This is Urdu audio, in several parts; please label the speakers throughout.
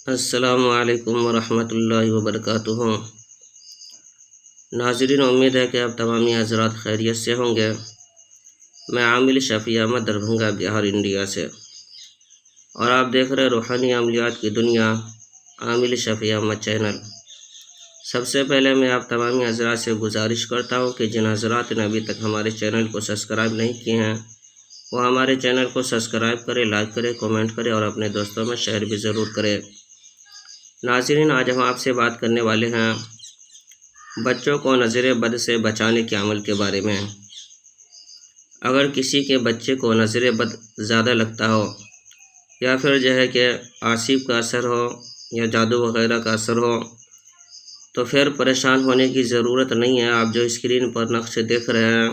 Speaker 1: السلام علیکم ورحمۃ اللہ وبرکاتہ۔ ناظرین، امید ہے کہ آپ تمامی حضرات خیریت سے ہوں گے۔ میں عامل شفیع احمد، دربھنگہ، بہار، انڈیا سے، اور آپ دیکھ رہے روحانی عملیات کی دنیا، عامل شفیع احمد چینل۔ سب سے پہلے میں آپ تمامی حضرات سے گزارش کرتا ہوں کہ جن حضرات نے ابھی تک ہمارے چینل کو سبسکرائب نہیں کیے ہیں وہ ہمارے چینل کو سبسکرائب کرے، لائک کرے، کمنٹ کرے اور اپنے دوستوں میں شیئر بھی ضرور کرے۔ ناظرین، آج ہم آپ سے بات کرنے والے ہیں بچوں کو نظر بد سے بچانے کے عمل کے بارے میں۔ اگر کسی کے بچے کو نظر بد زیادہ لگتا ہو یا پھر کہ آسیب کا اثر ہو یا جادو وغیرہ کا اثر ہو تو پھر پریشان ہونے کی ضرورت نہیں ہے۔ آپ جو اسکرین پر نقش دیکھ رہے ہیں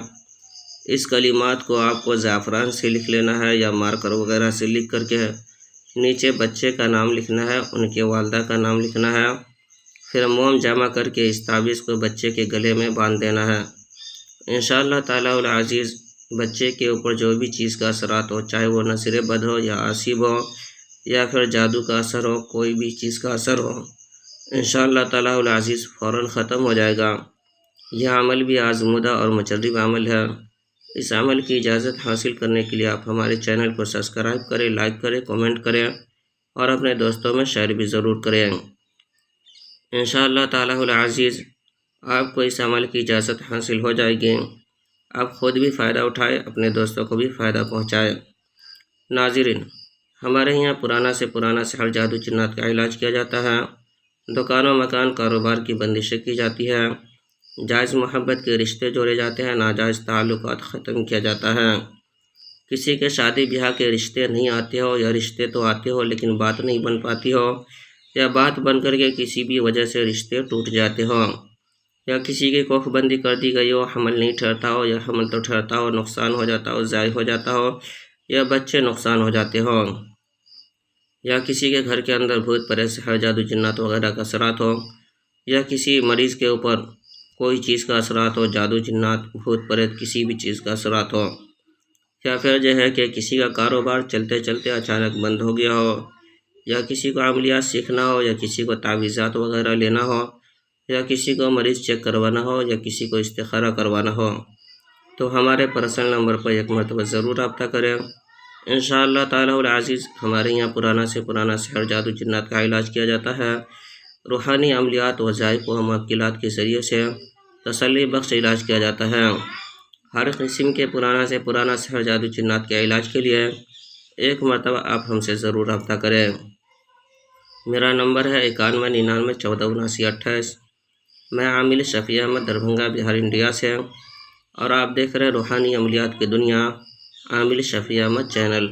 Speaker 1: اس کلمات کو آپ کو زعفران سے لکھ لینا ہے یا مارکر وغیرہ سے لکھ کر کے نیچے بچے کا نام لکھنا ہے، ان کے والدہ کا نام لکھنا ہے، پھر موم جمع کر کے اس تعویذ کو بچے کے گلے میں باندھ دینا ہے۔ انشاءاللہ تعالی العزیز بچے کے اوپر جو بھی چیز کا اثرات ہو، چاہے وہ نظر بد ہو یا آسیب ہو یا پھر جادو کا اثر ہو، کوئی بھی چیز کا اثر ہو، انشاءاللہ تعالی العزیز فوراً ختم ہو جائے گا۔ یہ عمل بھی آزمودہ اور مجرب عمل ہے۔ اس عمل کی اجازت حاصل کرنے کے لیے آپ ہمارے چینل کو سبسکرائب کریں، لائک کریں، کمنٹ کریں اور اپنے دوستوں میں شیئر بھی ضرور کریں۔ انشاءاللہ تعالی العزیز آپ کو اس عمل کی اجازت حاصل ہو جائے گی۔ آپ خود بھی فائدہ اٹھائیں، اپنے دوستوں کو بھی فائدہ پہنچائیں۔ ناظرین، ہمارے یہاں پرانا سے پرانا سحر، جادو، جنات کا علاج کیا جاتا ہے۔ دکانوں، مکان، کاروبار کی بندشیں کی جاتی ہے۔ جائز محبت کے رشتے جوڑے جاتے ہیں، ناجائز تعلقات ختم کیا جاتا ہے۔ کسی کے شادی بیاہ کے رشتے نہیں آتے ہو یا رشتے تو آتے ہو لیکن بات نہیں بن پاتی ہو، یا بات بن کر کے کسی بھی وجہ سے رشتے ٹوٹ جاتے ہو، یا کسی کی کوکھ بندی کر دی گئی ہو، حمل نہیں ٹھہرتا ہو یا حمل تو ٹھہرتا ہو، نقصان ہو جاتا ہو، ضائع ہو جاتا ہو، یا بچے نقصان ہو جاتے ہو، یا کسی کے گھر کے اندر بھوت پریت، سحر، جادو، جنات وغیرہ کا اثرات ہو، یا کسی مریض کے اوپر کوئی چیز کا اثرات ہو، جادو، جنات، بھوت پریت کسی بھی چیز کا اثرات ہو، یا پھر کہ کسی کا کاروبار چلتے چلتے اچانک بند ہو گیا ہو، یا کسی کو عملیات سیکھنا ہو، یا کسی کو تعویذات وغیرہ لینا ہو، یا کسی کو مریض چیک کروانا ہو، یا کسی کو استخارہ کروانا ہو، تو ہمارے پرسنل نمبر پر ایک مرتبہ ضرور رابطہ کریں۔ انشاءاللہ تعالی العزیز ہمارے یہاں پرانا سے پرانا سحر، جادو، جنات کا علاج کیا جاتا ہے۔ روحانی عملیات، وظائف و موکلات کے ذریعے سے تسلی بخش علاج کیا جاتا ہے۔ ہر قسم کے پرانا سے پرانا سحر، جادو، جنات کے علاج کے لیے ایک مرتبہ آپ ہم سے ضرور رابطہ کریں۔ میرا نمبر ہے 9199147928۔ میں عامل شفیع احمد، دربھنگہ، بہار، انڈیا سے، اور آپ دیکھ رہے روحانی عملیات کی دنیا، عامل شفیع احمد چینل۔